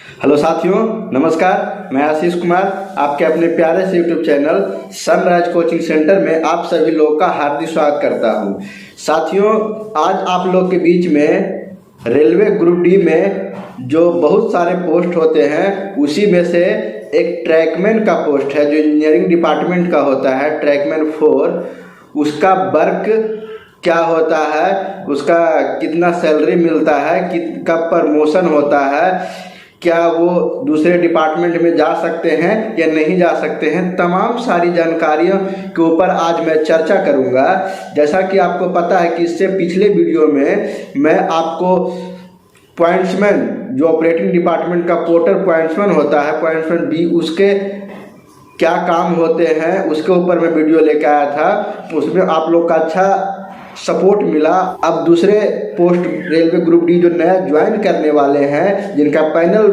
Hello साथियों, नमस्कार। मैं आशीष कुमार आपके अपने प्यारे से YouTube channel sunrise coaching centre में आप सभी लोगों का हार्दिक स्वागत करता हूं। साथियों, आज आप लोग के बीच में रेलवे ग्रुप डी में जो बहुत सारे पोस्ट होते हैं उसी में से एक ट्रैकमैन का पोस्ट है जो इंजीनियरिंग डिपार्टमेंट का होता है, ट्रैकमैन 4। उसका वर्क क्या होता है, उसका कितना सैलरी मिलता है, कब प्रमोशन होता है, क्या वो दूसरे डिपार्टमेंट में जा सकते हैं या नहीं जा सकते हैं, तमाम सारी जानकारियों के ऊपर आज मैं चर्चा करूंगा। जैसा कि आपको पता है कि इससे पिछले वीडियो में मैं आपको पॉइंट्समैन जो ऑपरेटिंग डिपार्टमेंट का पोर्टर पॉइंट्समैन होता है, पॉइंट्समैन बी, उसके क्या काम होते हैं उसके ऊपर मैं वीडियो लेकर आया था। उसमें आप लोग का अच्छा सपोर्ट मिला। अब दूसरे पोस्ट रेलवे ग्रुप डी जो नया ज्वाइन करने वाले हैं, जिनका पैनल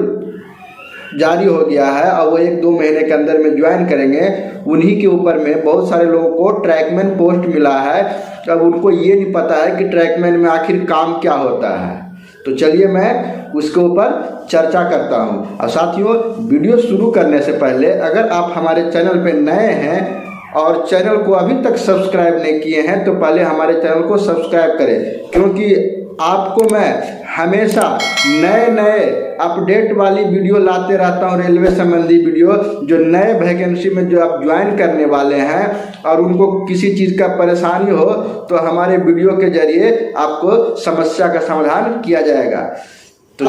जारी हो गया है और वो 1-2 महीने के अंदर में ज्वाइन करेंगे, उन्हीं के ऊपर में बहुत सारे लोगों को ट्रैकमैन पोस्ट मिला है। अब उनको ये नहीं पता है कि ट्रैकमैन में आखिर काम क्या होता है। तो चलिए मैं उसके ऊपर चर्चा करता हूँ। और साथियों, वीडियो शुरू करने से पहले अगर आप हमारे चैनल पे नए हैं और चैनल को अभी तक सब्सक्राइब नहीं किए हैं तो पहले हमारे चैनल को सब्सक्राइब करें, क्योंकि आपको मैं हमेशा नए नए अपडेट वाली वीडियो लाते रहता हूं, रेलवे संबंधी वीडियो। जो नए वैकेंसी में जो आप ज्वाइन करने वाले हैं और उनको किसी चीज़ का परेशानी हो तो हमारे वीडियो के जरिए आपको समस्या का समाधान किया जाएगा। तो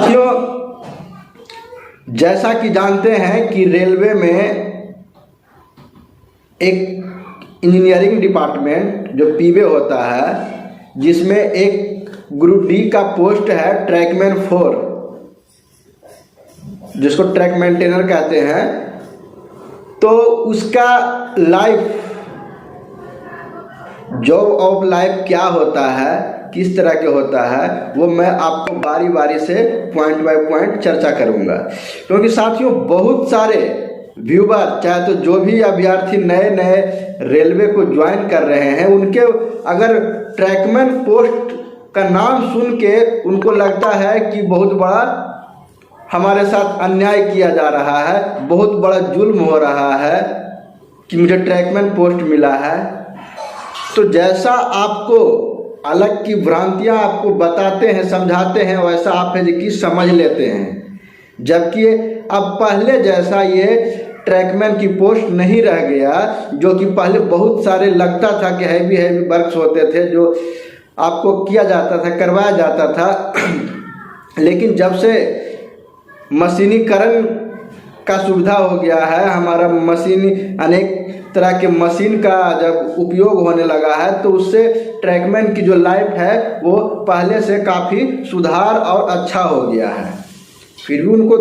जैसा कि जानते हैं कि रेलवे में एक इंजीनियरिंग डिपार्टमेंट जो पीवे होता है, जिसमें एक ग्रुप डी का पोस्ट है ट्रैकमैन 4, जिसको ट्रैक मेंटेनर कहते हैं। तो उसका लाइफ, जॉब ऑफ लाइफ क्या होता है, किस तरह के होता है, वो मैं आपको बारी बारी से पॉइंट बाय पॉइंट चर्चा करूंगा। क्योंकि साथियों, बहुत सारे व्यूवर, चाहे तो जो भी अभ्यर्थी नए नए रेलवे को ज्वाइन कर रहे हैं, उनके अगर ट्रैकमैन पोस्ट का नाम सुन के उनको लगता है कि बहुत बड़ा हमारे साथ अन्याय किया जा रहा है, बहुत बड़ा जुल्म हो रहा है कि मुझे ट्रैकमैन पोस्ट मिला है। तो जैसा आपको अलग की भ्रांतियां आपको बताते हैं, समझाते हैं, वैसा आप है कि समझ लेते हैं। जबकि अब पहले जैसा ये ट्रैकमैन की पोस्ट नहीं रह गया, जो कि पहले बहुत सारे लगता था कि हैवी वर्क्स होते थे जो आपको किया जाता था, करवाया जाता था। लेकिन जब से मशीनीकरण का सुविधा हो गया है, हमारा मशीन, अनेक तरह के मशीन का जब उपयोग होने लगा है, तो उससे ट्रैकमैन की जो लाइफ है वो पहले से काफ़ी सुधार और अच्छा हो गया है। फिर भी उनको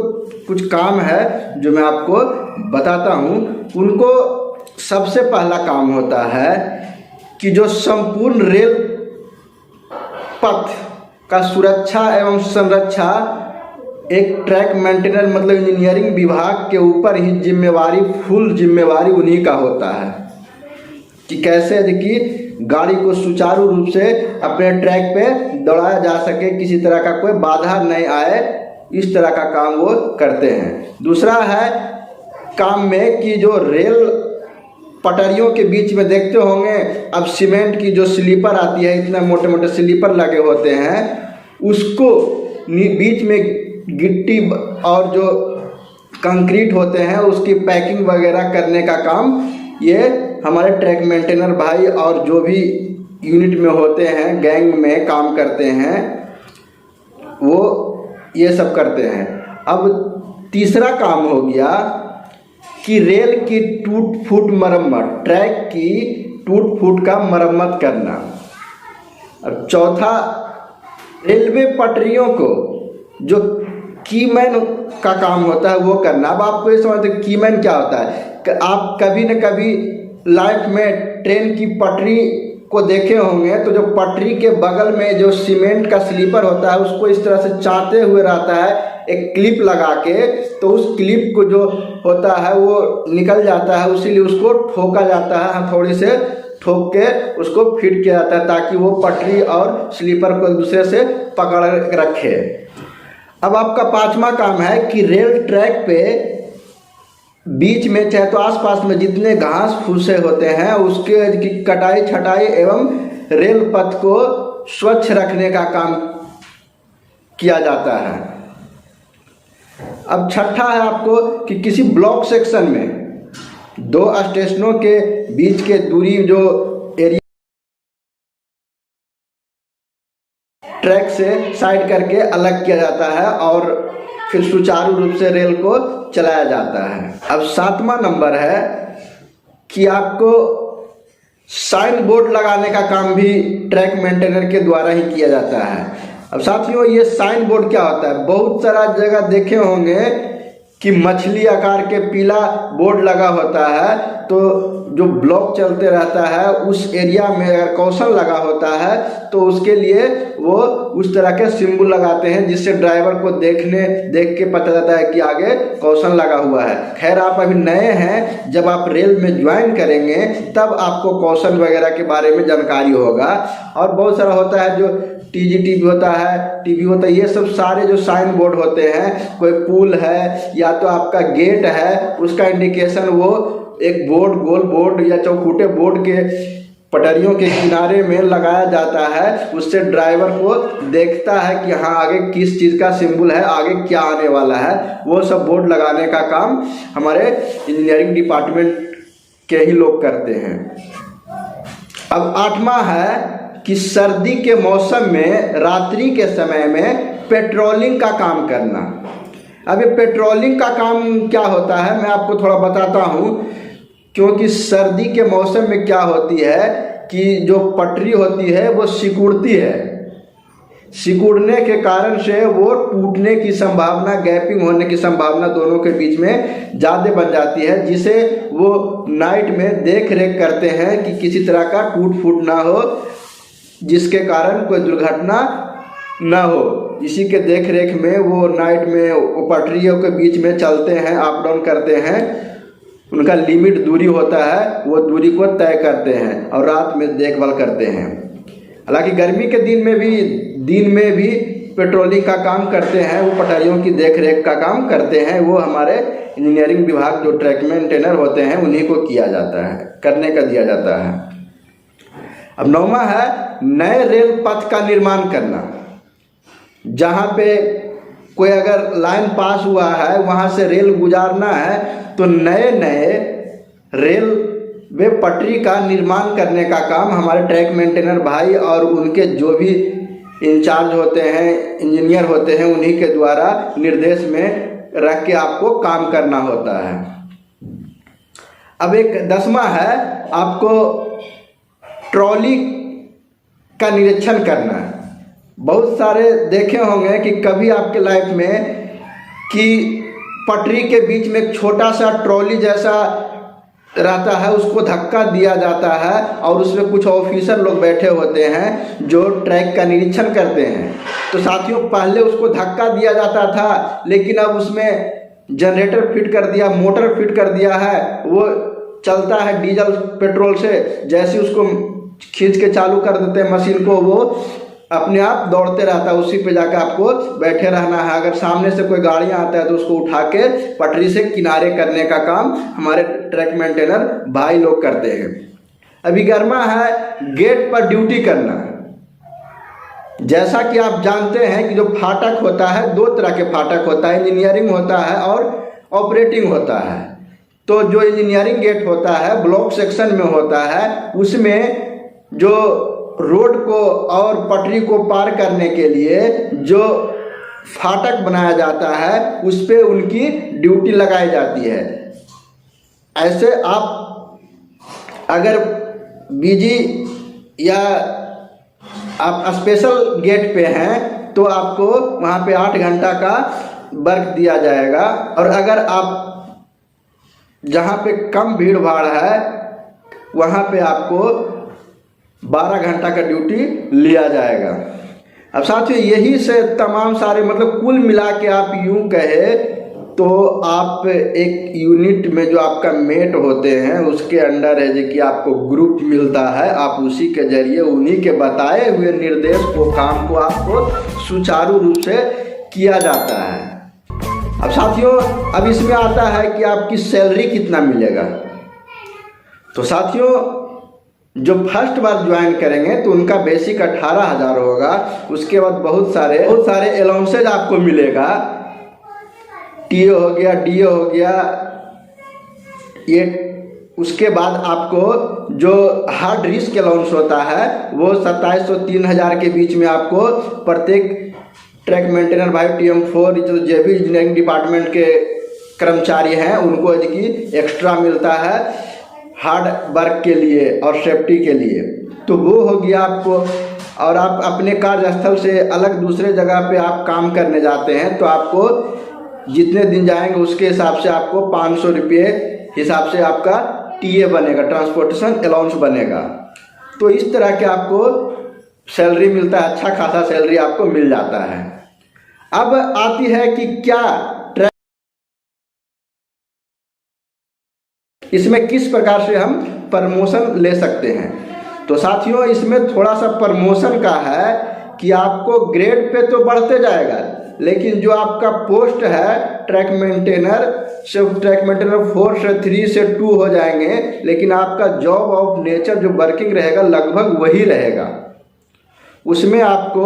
कुछ काम है जो मैं आपको बताता हूँ। उनको सबसे पहला काम होता है कि जो संपूर्ण रेल पथ का सुरक्षा एवं संरक्षा एक ट्रैक मेंटेनर मतलब इंजीनियरिंग विभाग के ऊपर ही जिम्मेवारी, फुल जिम्मेवारी उन्हीं का होता है कि कैसे कि गाड़ी को सुचारू रूप से अपने ट्रैक पे दौड़ाया जा सके, किसी तरह का कोई बाधा नहीं आए, इस तरह का काम वो करते हैं। दूसरा है काम में कि जो रेल पटरियों के बीच में देखते होंगे, अब सीमेंट की जो स्लीपर आती है, इतना मोटे मोटे स्लीपर लगे होते हैं, उसको बीच में गिट्टी और जो कंक्रीट होते हैं उसकी पैकिंग वगैरह करने का काम ये हमारे ट्रैक मेंटेनर भाई और जो भी यूनिट में होते हैं, गैंग में काम करते हैं, वो ये सब करते हैं। अब तीसरा काम हो गया कि रेल की टूट फूट मरम्मत, ट्रैक की टूट फूट का मरम्मत करना। अब चौथा, रेलवे पटरियों को जो कीमैन का काम होता है वो करना। अब आपको ये समझते हैं कीमैन क्या होता है। आप कभी न कभी लाइफ में ट्रेन की पटरी को देखे होंगे, तो जो पटरी के बगल में जो सीमेंट का स्लीपर होता है उसको इस तरह से चाहते हुए रहता है एक क्लिप लगा के, तो उस क्लिप को जो होता है वो निकल जाता है, उसीलिए उसको ठोका जाता है, हथौड़ी से ठोक के उसको फिट किया जाता है ताकि वो पटरी और स्लीपर को एक दूसरे से पकड़ रखे। अब आपका पांचवा काम है कि रेल ट्रैक पे बीच में चाहे तो आसपास में जितने घास फूसे होते हैं उसके की कटाई छटाई एवं रेल पथ को स्वच्छ रखने का काम किया जाता है। अब छठा है आपको कि किसी ब्लॉक सेक्शन में दो स्टेशनों के बीच के दूरी जो एरिया ट्रैक से साइड करके अलग किया जाता है और फिर सुचारू रूप से रेल को चलाया जाता है। अब सातवां नंबर है कि आपको साइन बोर्ड लगाने का काम भी ट्रैक मेंटेनर के द्वारा ही किया जाता है। अब साथियों ये साइन बोर्ड क्या होता है, बहुत सारा जगह देखे होंगे कि मछली आकार के पीला बोर्ड लगा होता है, तो जो ब्लॉक चलते रहता है उस एरिया में अगर कॉशन लगा होता है तो उसके लिए वो उस तरह के सिंबल लगाते हैं जिससे ड्राइवर को देख के पता चलता है कि आगे कॉशन लगा हुआ है। खैर आप अभी नए हैं, जब आप रेल में ज्वाइन करेंगे तब आपको कॉशन वगैरह के बारे में जानकारी होगा। और बहुत सारा होता है जो टीजीटी भी होता है, टीवी होता है, ये सब सारे जो साइन बोर्ड होते हैं, कोई पुल है या तो आपका गेट है उसका इंडिकेशन वो एक बोर्ड, गोल बोर्ड या चौखुटे बोर्ड के पटरियों के किनारे में लगाया जाता है। उससे ड्राइवर को देखता है कि हाँ आगे किस चीज़ का सिंबल है, आगे क्या आने वाला है। वो सब बोर्ड लगाने का काम हमारे इंजीनियरिंग डिपार्टमेंट के ही लोग करते हैं। अब आठवां है कि सर्दी के मौसम में रात्रि के समय में पेट्रोलिंग का काम करना। अब ये पेट्रोलिंग का काम क्या होता है मैं आपको थोड़ा बताता हूँ, क्योंकि सर्दी के मौसम में क्या होती है कि जो पटरी होती है वो सिकुड़ती है, सिकुड़ने के कारण से वो टूटने की संभावना, गैपिंग होने की संभावना दोनों के बीच में ज़्यादा बन जाती है, जिसे वो नाइट में देख रेख करते हैं कि किसी तरह का टूट फूट ना हो, जिसके कारण कोई दुर्घटना ना हो। इसी के देख रेख में वो नाइट में वो पटरियों के बीच में चलते हैं, अप डाउन करते हैं, उनका लिमिट दूरी होता है, वो दूरी को तय करते हैं और रात में देखभाल करते हैं। हालांकि गर्मी के दिन में भी पेट्रोलिंग का काम करते हैं, वो पटरियों की देख रेख का काम करते हैं, वो हमारे इंजीनियरिंग विभाग जो ट्रैक मेंटेनर होते हैं उन्हीं को किया जाता है, करने का दिया जाता है। अब नौवां है नए रेल पथ का निर्माण करना। जहाँ पे कोई अगर लाइन पास हुआ है वहाँ से रेल गुजारना है तो नए रेल वे पटरी का निर्माण करने का काम हमारे ट्रैक मेंटेनर भाई और उनके जो भी इंचार्ज होते हैं, इंजीनियर होते हैं, उन्हीं के द्वारा निर्देश में रख के आपको काम करना होता है। अब एक 10वां है आपको ट्रॉली का निरीक्षण करना है। बहुत सारे देखे होंगे कि कभी आपके लाइफ में कि पटरी के बीच में एक छोटा सा ट्रॉली जैसा रहता है, उसको धक्का दिया जाता है और उसमें कुछ ऑफिसर लोग बैठे होते हैं जो ट्रैक का निरीक्षण करते हैं। तो साथियों पहले उसको धक्का दिया जाता था, लेकिन अब उसमें जनरेटर फिट कर दिया, मोटर फिट कर दिया है, वो चलता है डीजल पेट्रोल से। जैसे उसको खींच के चालू कर देते हैं मशीन को, वो अपने आप दौड़ते रहता है, उसी पे जाकर आपको बैठे रहना है। अगर सामने से कोई गाड़ियाँ आता है तो उसको उठा के पटरी से किनारे करने का काम हमारे ट्रैक मेंटेनर भाई लोग करते हैं। अभी 11वां है गेट पर ड्यूटी करना। जैसा कि आप जानते हैं कि जो फाटक होता है, दो तरह के फाटक होता है, इंजीनियरिंग होता है और ऑपरेटिंग होता है। तो जो इंजीनियरिंग गेट होता है ब्लॉक सेक्शन में होता है, उसमें जो रोड को और पटरी को पार करने के लिए जो फाटक बनाया जाता है उस पे उनकी ड्यूटी लगाई जाती है। ऐसे आप अगर बिजी या आप स्पेशल गेट पे हैं तो आपको वहाँ पे 8 घंटा का वर्क दिया जाएगा, और अगर आप जहाँ पे कम भीड़ भाड़ है वहाँ पे आपको 12 घंटा का ड्यूटी लिया जाएगा। अब साथियों यही से तमाम सारे मतलब कुल मिला के आप यूं कहे तो आप एक यूनिट में जो आपका मेट होते हैं उसके अंडर है जो कि आपको ग्रुप मिलता है, आप उसी के जरिए उन्हीं के बताए हुए निर्देश को, काम को आपको सुचारू रूप से किया जाता है। अब साथियों, अब इसमें आता है कि आपकी सैलरी कितना मिलेगा। तो साथियों, जो फर्स्ट बार ज्वाइन करेंगे तो उनका बेसिक 18,000 होगा। उसके बाद बहुत सारे अलाउंसेज आपको मिलेगा। टीए हो गया, डीए हो गया, ये उसके बाद आपको जो हार्ड रिस्क अलाउंस होता है वो 2700 3,000 के बीच में आपको प्रत्येक ट्रैक मेंटेनर भाई TM4 जो भी इंजीनियरिंग डिपार्टमेंट के कर्मचारी हैं उनको यदि एक्स्ट्रा मिलता है हार्ड वर्क के लिए और सेफ्टी के लिए, तो वो हो गया आपको। और आप अपने कार्यस्थल से अलग दूसरे जगह पे आप काम करने जाते हैं तो आपको जितने दिन जाएंगे उसके हिसाब से आपको 500 रुपये हिसाब से आपका टीए बनेगा, ट्रांसपोर्टेशन अलाउंस बनेगा। तो इस तरह के आपको सैलरी मिलता है, अच्छा खासा सैलरी आपको मिल जाता है। अब आती है कि क्या इसमें किस प्रकार से हम प्रमोशन ले सकते हैं। तो साथियों, इसमें थोड़ा सा प्रमोशन का है कि आपको ग्रेड पे तो बढ़ते जाएगा, लेकिन जो आपका पोस्ट है ट्रैक मेंटेनर 4 से 3 से 2 हो जाएंगे, लेकिन आपका जॉब ऑफ नेचर जो वर्किंग रहेगा लगभग वही रहेगा। उसमें आपको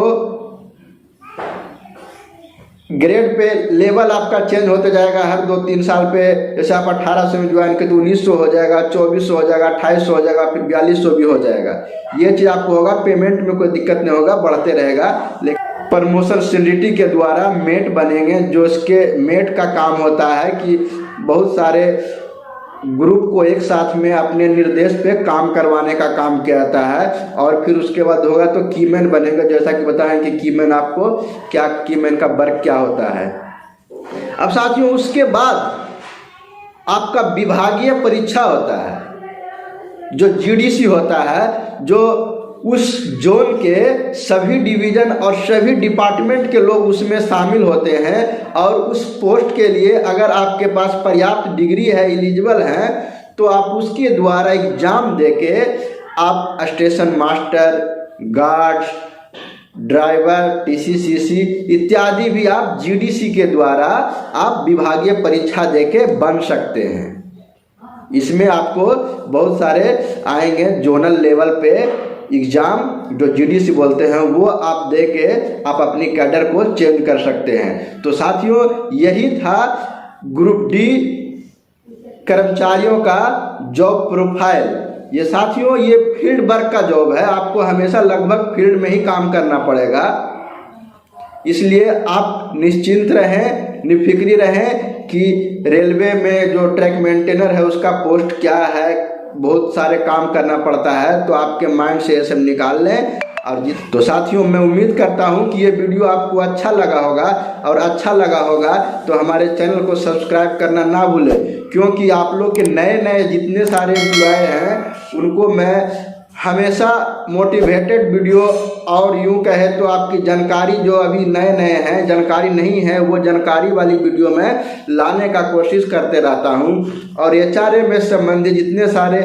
ग्रेड पे लेवल आपका चेंज होते जाएगा हर 2-3 साल पे। जैसे आप 1800 में ज्वाइन किए तो 1900 हो जाएगा, 2400 हो जाएगा, 2800 हो जाएगा, फिर 4200 भी हो जाएगा। ये चीज़ आपको होगा, पेमेंट में कोई दिक्कत नहीं होगा, बढ़ते रहेगा। लेकिन प्रमोशन सीनियरिटी के द्वारा मेट बनेंगे, जो इसके मेट का काम होता है कि बहुत सारे ग्रुप को एक साथ में अपने निर्देश पे काम करवाने का काम किया जाता है। और फिर उसके बाद होगा तो कीमैन बनेगा, जैसा कि बताएं कि कीमैन आपको क्या, कीमैन का वर्क क्या होता है। अब साथियों, उसके बाद आपका विभागीय परीक्षा होता है जो जीडीसी होता है, जो उस जोन के सभी डिवीजन और सभी डिपार्टमेंट के लोग उसमें शामिल होते हैं। और उस पोस्ट के लिए अगर आपके पास पर्याप्त डिग्री है, एलिजिबल हैं, तो आप उसके द्वारा एग्जाम देके आप station master, guards, driver, TCCC इत्यादि भी आप जीडीसी के द्वारा आप विभागीय परीक्षा देके बन सकते हैं। इसमें आपको बहुत सारे आएंगे जोनल लेवल पे एग्ज़ाम, जो जीडीसी बोलते हैं, वो आप दे के आप अपनी कैडर को चेंज कर सकते हैं। तो साथियों, यही था ग्रुप डी कर्मचारियों का जॉब प्रोफाइल। ये साथियों, ये फील्ड वर्क का जॉब है, आपको हमेशा लगभग फील्ड में ही काम करना पड़ेगा। इसलिए आप निश्चिंत रहें, निफिक्री रहें कि रेलवे में जो ट्रैक मेंटेनर है उसका पोस्ट क्या है, बहुत सारे काम करना पड़ता है, तो आपके माइंड से ये सब निकाल लें। और तो साथियों, मैं उम्मीद करता हूं कि ये वीडियो आपको अच्छा लगा होगा, और अच्छा लगा होगा तो हमारे चैनल को सब्सक्राइब करना ना भूलें, क्योंकि आप लोग के नए जितने सारे एम्प्लॉय हैं उनको मैं हमेशा मोटिवेटेड वीडियो, और यूं कहे तो आपकी जानकारी जो अभी नए हैं जानकारी नहीं है, वो जानकारी वाली वीडियो में लाने का कोशिश करते रहता हूं। और HRA में संबंधित जितने सारे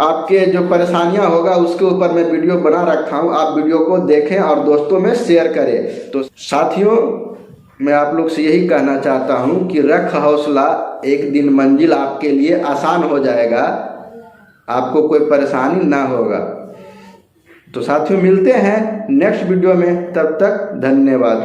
आपके जो परेशानियां होगा उसके ऊपर मैं वीडियो बना रखा हूं, आप वीडियो को देखें और दोस्तों में शेयर करें। तो साथियों, मैं आप लोग से यही कहना चाहता हूं कि रख हौसला, एक दिन मंजिल आपके लिए आसान हो जाएगा, आपको कोई परेशानी ना होगा। तो साथियों, मिलते हैं नेक्स्ट वीडियो में, तब तक धन्यवाद।